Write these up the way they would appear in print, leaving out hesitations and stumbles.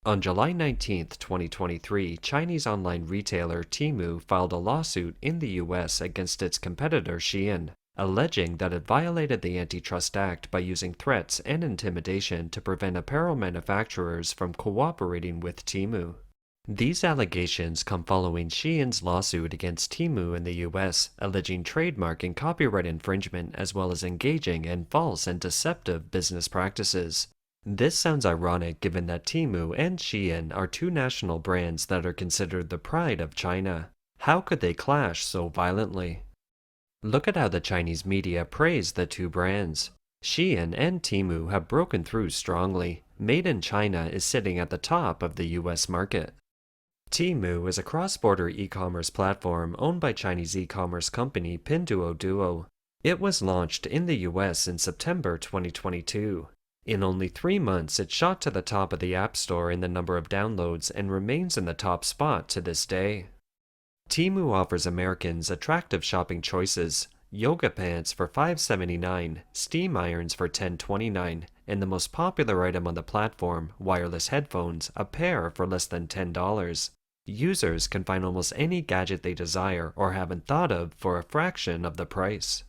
On July 19, 2023, Chinese online retailer Temu filed a lawsuit in the U.S. against its competitor Shein, alleging that it violated the Antitrust Act by using threats and intimidation to prevent apparel manufacturers from cooperating with Temu. These allegations come following Shein's lawsuit against Temu in the U.S., alleging trademark and copyright infringement as well as engaging in false and deceptive business practices. This sounds ironic given that Temu and Shein are two national brands that are considered the pride of China. How could they clash so violently? Look at how the Chinese media praise the two brands. Shein and Temu have broken through strongly. Made in China is sitting at the top of the U.S. market. Temu is a cross-border e-commerce platform owned by Chinese e-commerce company Pinduoduo. It was launched in the U.S. in September 2022. In only 3 months, it shot to the top of the App Store in the number of downloads and remains in the top spot to this day. Temu offers Americans attractive shopping choices: yoga pants for $5.79, steam irons for $10.29, and the most popular item on the platform, wireless headphones, a pair for less than $10. Users can find almost any gadget they desire or haven't thought of for a fraction of the price.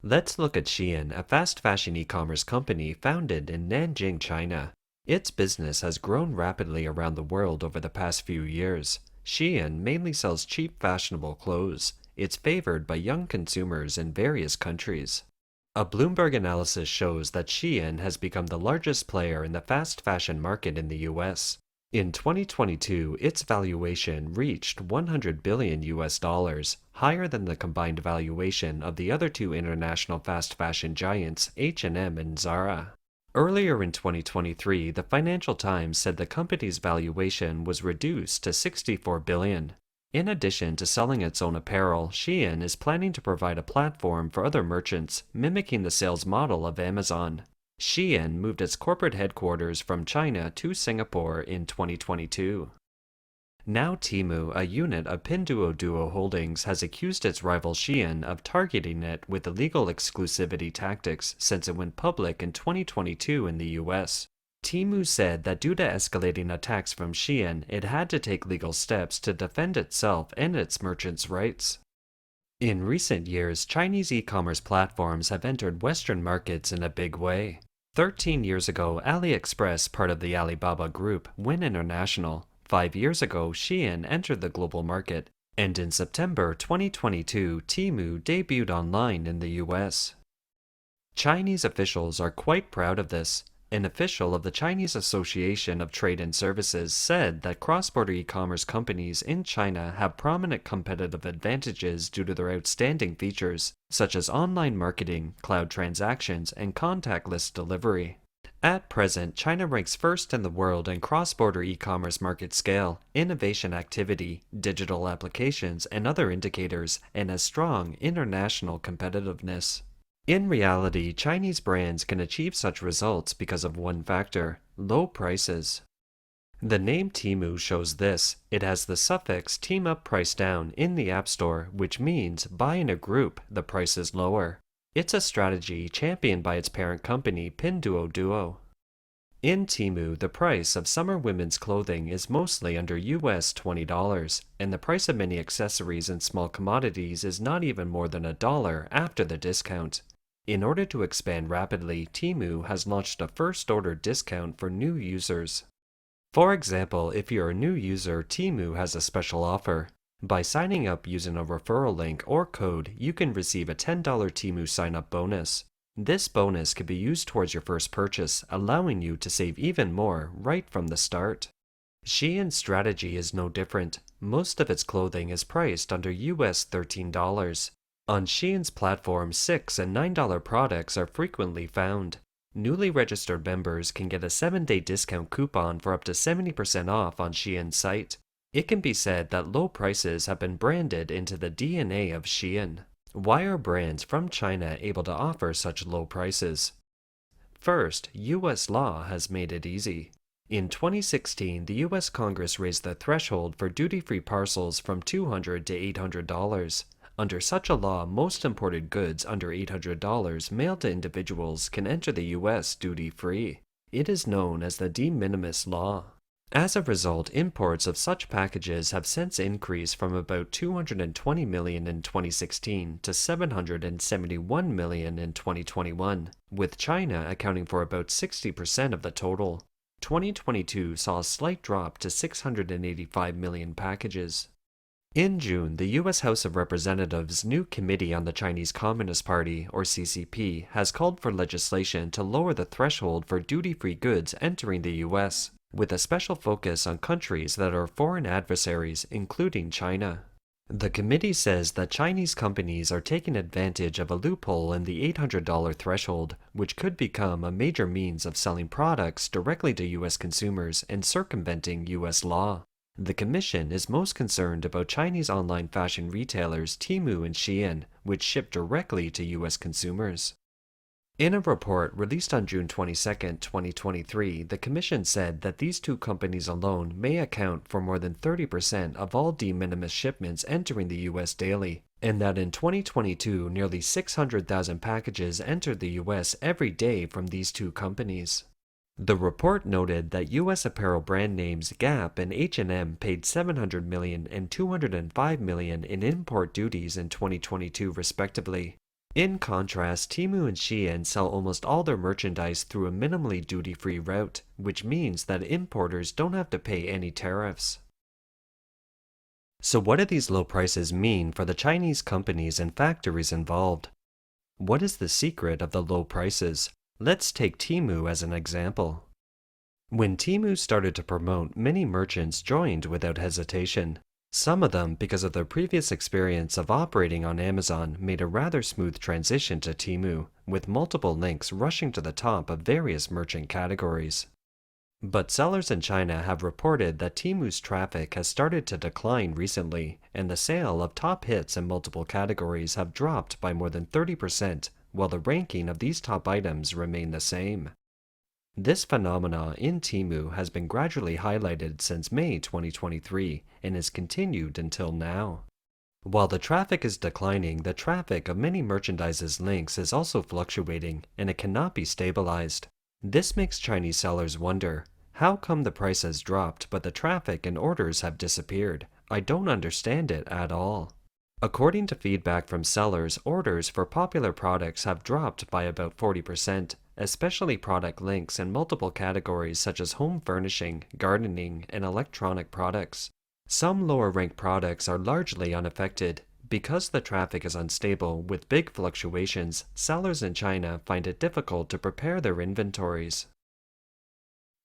Let's look at Shein, a fast fashion e-commerce company founded in Nanjing, China. Its business has grown rapidly around the world over the past few years. Shein mainly sells cheap, fashionable clothes. It's favored by young consumers in various countries. A Bloomberg analysis shows that Shein has become the largest player in the fast fashion market in the US. In 2022, its valuation reached $100 billion, higher than the combined valuation of the other two international fast fashion giants, H&M and Zara. Earlier in 2023, the Financial Times said the company's valuation was reduced to $64 billion. In addition to selling its own apparel, Shein is planning to provide a platform for other merchants, mimicking the sales model of Amazon. Shein moved its corporate headquarters from China to Singapore in 2022. Now Temu, a unit of Pinduoduo Holdings, has accused its rival Shein of targeting it with illegal exclusivity tactics since it went public in 2022 in the US. Temu said that due to escalating attacks from Shein, it had to take legal steps to defend itself and its merchants' rights. In recent years, Chinese e-commerce platforms have entered Western markets in a big way. 13 years ago, AliExpress, part of the Alibaba Group, went international. 5 years ago, Shein entered the global market. And in September 2022, Temu debuted online in the US. Chinese officials are quite proud of this. An official of the Chinese Association of Trade and Services said that cross-border e-commerce companies in China have prominent competitive advantages due to their outstanding features, such as online marketing, cloud transactions, and contactless delivery. At present, China ranks first in the world in cross-border e-commerce market scale, innovation activity, digital applications, and other indicators, and has strong international competitiveness. In reality, Chinese brands can achieve such results because of one factor: low prices. The name Temu shows this. It has the suffix team up price down in the App Store, which means buy in a group, the price is lower. It's a strategy championed by its parent company Pinduoduo. In Temu, the price of summer women's clothing is mostly under US $20, and the price of many accessories and small commodities is not even more than $1 after the discount. In order to expand rapidly, Temu has launched a first-order discount for new users. For example, if you're a new user, Temu has a special offer. By signing up using a referral link or code, you can receive a $10 Temu sign-up bonus. This bonus can be used towards your first purchase, allowing you to save even more right from the start. Shein's strategy is no different. Most of its clothing is priced under US $13. On Shein's platform, $6 and $9 products are frequently found. Newly registered members can get a 7-day discount coupon for up to 70% off on Shein's site. It can be said that low prices have been branded into the DNA of Shein. Why are brands from China able to offer such low prices? First, US law has made it easy. In 2016, the US Congress raised the threshold for duty-free parcels from $200 to $800. Under such a law, most imported goods under $800 mailed to individuals can enter the US duty-free. It is known as the de minimis law. As a result, imports of such packages have since increased from about 220 million in 2016 to 771 million in 2021, with China accounting for about 60% of the total. 2022 saw a slight drop to 685 million packages. In June, the U.S. House of Representatives' new Committee on the Chinese Communist Party, or CCP, has called for legislation to lower the threshold for duty-free goods entering the U.S., with a special focus on countries that are foreign adversaries, including China. The committee says that Chinese companies are taking advantage of a loophole in the $800 threshold, which could become a major means of selling products directly to U.S. consumers and circumventing U.S. law. The Commission is most concerned about Chinese online fashion retailers Temu and Shein, which ship directly to U.S. consumers. In a report released on June 22, 2023, the Commission said that these two companies alone may account for more than 30% of all de minimis shipments entering the U.S. daily, and that in 2022 nearly 600,000 packages entered the U.S. every day from these two companies. The report noted that U.S. apparel brand names Gap and H&M paid $700 million and $205 million in import duties in 2022 respectively. In contrast, Temu and Shein sell almost all their merchandise through a minimally duty-free route, which means that importers don't have to pay any tariffs. So what do these low prices mean for the Chinese companies and factories involved? What is the secret of the low prices? Let's take Temu as an example. When Temu started to promote, many merchants joined without hesitation. Some of them, because of their previous experience of operating on Amazon, made a rather smooth transition to Temu, with multiple links rushing to the top of various merchant categories. But sellers in China have reported that Temu's traffic has started to decline recently, and the sale of top hits in multiple categories have dropped by more than 30%, while the ranking of these top items remain the same. This phenomena in Temu has been gradually highlighted since May 2023 and has continued until now. While the traffic is declining, the traffic of many merchandise's links is also fluctuating, and it cannot be stabilized. This makes Chinese sellers wonder, how come the price has dropped but the traffic and orders have disappeared? I don't understand it at all. According to feedback from sellers, orders for popular products have dropped by about 40%, especially product links in multiple categories such as home furnishing, gardening, and electronic products. Some lower-ranked products are largely unaffected. Because the traffic is unstable with big fluctuations, sellers in China find it difficult to prepare their inventories.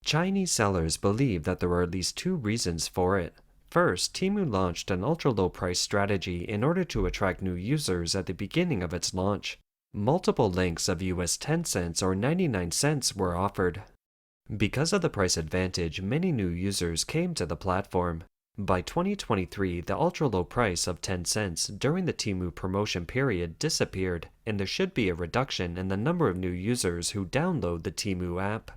Chinese sellers believe that there are at least two reasons for it. First, Temu launched an ultra-low price strategy in order to attract new users at the beginning of its launch. Multiple links of US 10 cents or 99 cents were offered. Because of the price advantage, many new users came to the platform. By 2023, the ultra-low price of 10 cents during the Temu promotion period disappeared, and there should be a reduction in the number of new users who download the Temu app.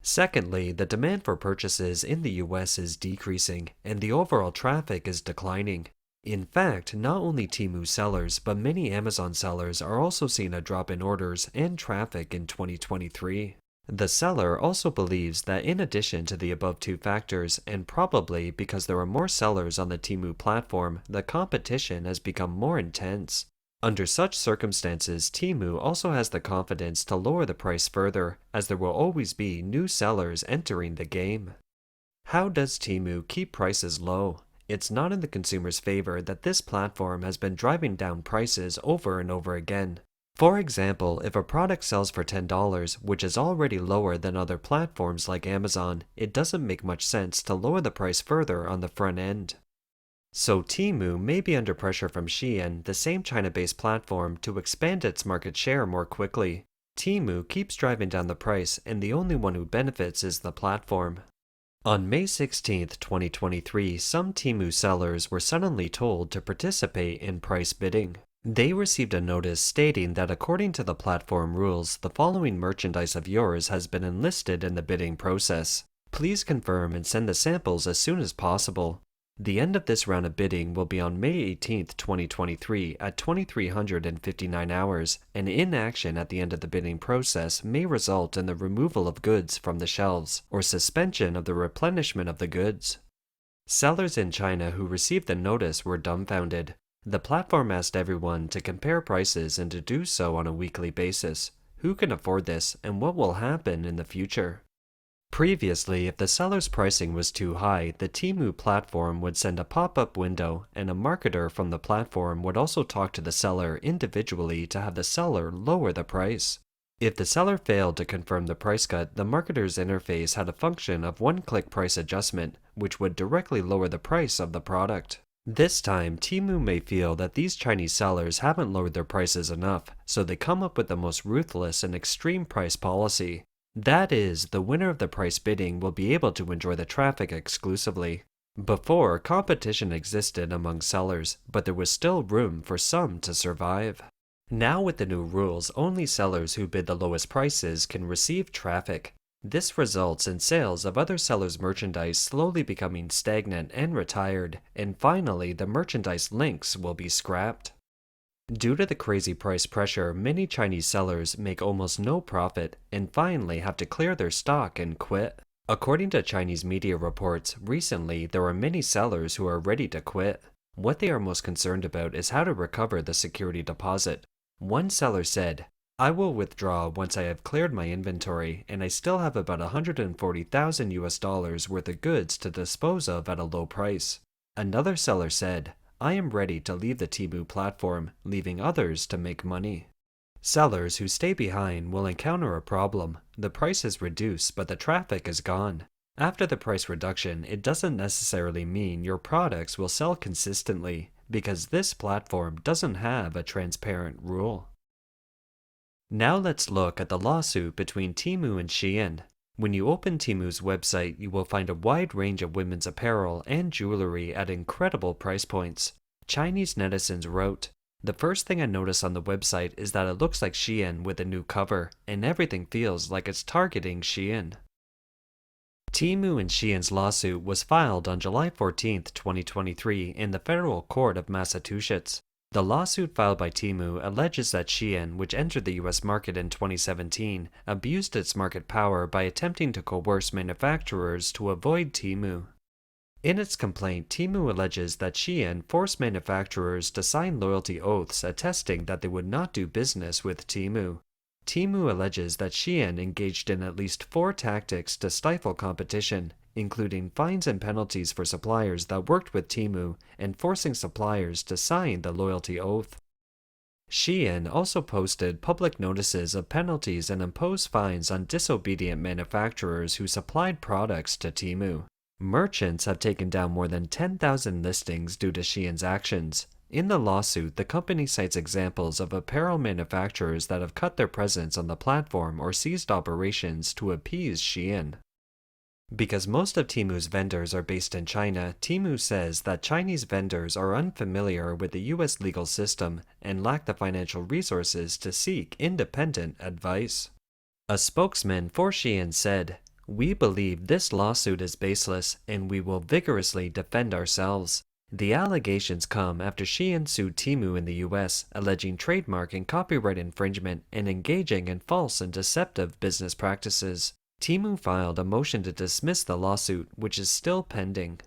Secondly, the demand for purchases in the US is decreasing, and the overall traffic is declining. In fact, not only Temu sellers, but many Amazon sellers are also seeing a drop in orders and traffic in 2023. The seller also believes that in addition to the above two factors, and probably because there are more sellers on the Temu platform, the competition has become more intense. Under such circumstances, Temu also has the confidence to lower the price further, as there will always be new sellers entering the game. How does Temu keep prices low? It's not in the consumer's favor that this platform has been driving down prices over and over again. For example, if a product sells for $10, which is already lower than other platforms like Amazon, it doesn't make much sense to lower the price further on the front end. So Temu may be under pressure from Shein, the same China-based platform, to expand its market share more quickly. Temu keeps driving down the price, and the only one who benefits is the platform. On May 16, 2023, some Temu sellers were suddenly told to participate in price bidding. They received a notice stating that according to the platform rules, the following merchandise of yours has been enlisted in the bidding process. Please confirm and send the samples as soon as possible. The end of this round of bidding will be on May 18, 2023 at 2359 hours, and inaction at the end of the bidding process may result in the removal of goods from the shelves or suspension of the replenishment of the goods. Sellers in China who received the notice were dumbfounded. The platform asked everyone to compare prices and to do so on a weekly basis. Who can afford this, and what will happen in the future? Previously, if the seller's pricing was too high, the Temu platform would send a pop-up window, and a marketer from the platform would also talk to the seller individually to have the seller lower the price. If the seller failed to confirm the price cut, the marketer's interface had a function of one-click price adjustment, which would directly lower the price of the product. This time, Temu may feel that these Chinese sellers haven't lowered their prices enough, so they come up with the most ruthless and extreme price policy. That is, the winner of the price bidding will be able to enjoy the traffic exclusively. Before, competition existed among sellers, but there was still room for some to survive. Now with the new rules, only sellers who bid the lowest prices can receive traffic. This results in sales of other sellers' merchandise slowly becoming stagnant and retired, and finally the merchandise links will be scrapped. Due to the crazy price pressure, many Chinese sellers make almost no profit and finally have to clear their stock and quit. According to Chinese media reports, recently there are many sellers who are ready to quit. What they are most concerned about is how to recover the security deposit. One seller said, "I will withdraw once I have cleared my inventory and I still have about $140,000 US worth of goods to dispose of at a low price." Another seller said, "I am ready to leave the Temu platform, leaving others to make money." Sellers who stay behind will encounter a problem. The price is reduced, but the traffic is gone. After the price reduction, it doesn't necessarily mean your products will sell consistently, because this platform doesn't have a transparent rule. Now let's look at the lawsuit between Temu and Shein. When you open Temu's website, you will find a wide range of women's apparel and jewelry at incredible price points. Chinese netizens wrote, "The first thing I notice on the website is that it looks like Shein with a new cover, and everything feels like it's targeting Shein." Temu and Shein's lawsuit was filed on July 14, 2023 in the Federal Court of Massachusetts. The lawsuit filed by Temu alleges that Shein, which entered the U.S. market in 2017, abused its market power by attempting to coerce manufacturers to avoid Temu. In its complaint, Temu alleges that Shein forced manufacturers to sign loyalty oaths attesting that they would not do business with Temu. Temu alleges that Shein engaged in at least 4 tactics to stifle competition, including fines and penalties for suppliers that worked with Temu and forcing suppliers to sign the loyalty oath. Shein also posted public notices of penalties and imposed fines on disobedient manufacturers who supplied products to Temu. Merchants have taken down more than 10,000 listings due to Shein's actions. In the lawsuit, the company cites examples of apparel manufacturers that have cut their presence on the platform or ceased operations to appease Shein. Because most of Temu's vendors are based in China, Temu says that Chinese vendors are unfamiliar with the U.S. legal system and lack the financial resources to seek independent advice. A spokesman for Shein said, "We believe this lawsuit is baseless and we will vigorously defend ourselves. The allegations come after Shein sued Temu in the U.S., alleging trademark and copyright infringement and engaging in false and deceptive business practices. Temu filed a motion to dismiss the lawsuit, which is still pending."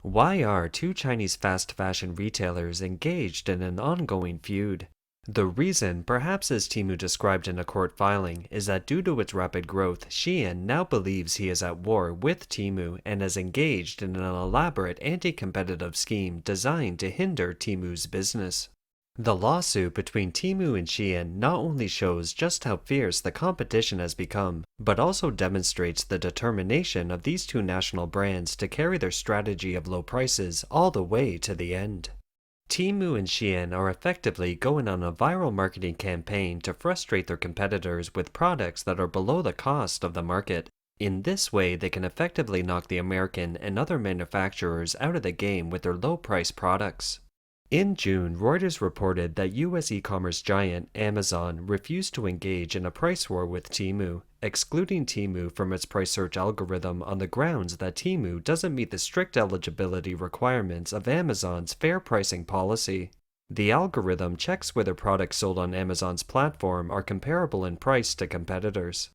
Why are 2 Chinese fast fashion retailers engaged in an ongoing feud? The reason, perhaps as Temu described in a court filing, is that due to its rapid growth, Shein now believes he is at war with Temu and is engaged in an elaborate anti-competitive scheme designed to hinder Temu's business. The lawsuit between Temu and Shein not only shows just how fierce the competition has become, but also demonstrates the determination of these 2 national brands to carry their strategy of low prices all the way to the end. Temu and Shein are effectively going on a viral marketing campaign to frustrate their competitors with products that are below the cost of the market. In this way, they can effectively knock the American and other manufacturers out of the game with their low-price products. In June, Reuters reported that U.S. e-commerce giant Amazon refused to engage in a price war with Temu, excluding Temu from its price search algorithm on the grounds that Temu doesn't meet the strict eligibility requirements of Amazon's fair pricing policy. The algorithm checks whether products sold on Amazon's platform are comparable in price to competitors.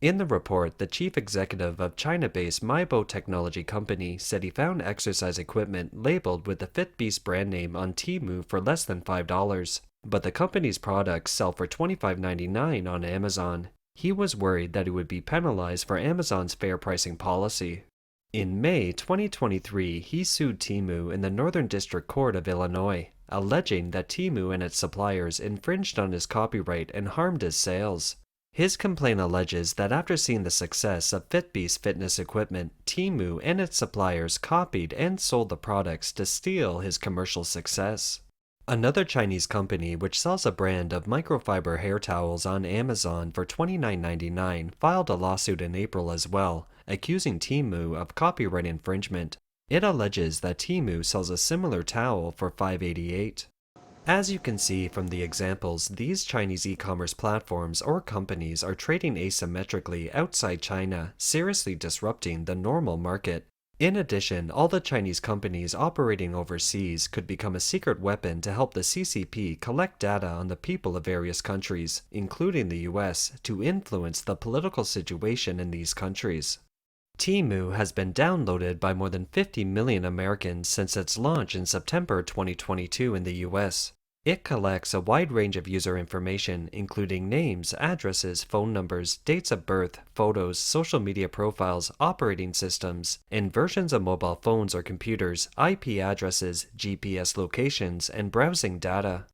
In the report, the chief executive of China-based Maibo technology company said he found exercise equipment labeled with the FitBeast brand name on Temu for less than $5, but the company's products sell for $25.99 on Amazon. He was worried that he would be penalized for Amazon's fair pricing policy. In May 2023, he sued Temu in the Northern District Court of Illinois, alleging that Temu and its suppliers infringed on his copyright and harmed his sales. His complaint alleges that after seeing the success of FitBeast fitness equipment, Temu and its suppliers copied and sold the products to steal his commercial success. Another Chinese company which sells a brand of microfiber hair towels on Amazon for $29.99 filed a lawsuit in April as well, accusing Temu of copyright infringement. It alleges that Temu sells a similar towel for $5.88. As you can see from the examples, these Chinese e-commerce platforms or companies are trading asymmetrically outside China, seriously disrupting the normal market. In addition, all the Chinese companies operating overseas could become a secret weapon to help the CCP collect data on the people of various countries, including the U.S., to influence the political situation in these countries. Temu has been downloaded by more than 50 million Americans since its launch in September 2022 in the US. It collects a wide range of user information, including names, addresses, phone numbers, dates of birth, photos, social media profiles, operating systems, and versions of mobile phones or computers, IP addresses, GPS locations, and browsing data.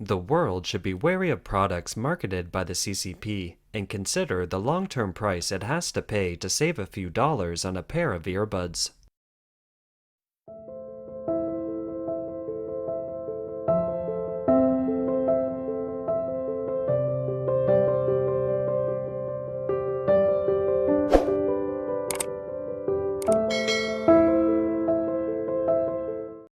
The world should be wary of products marketed by the CCP and consider the long-term price it has to pay to save a few dollars on a pair of earbuds.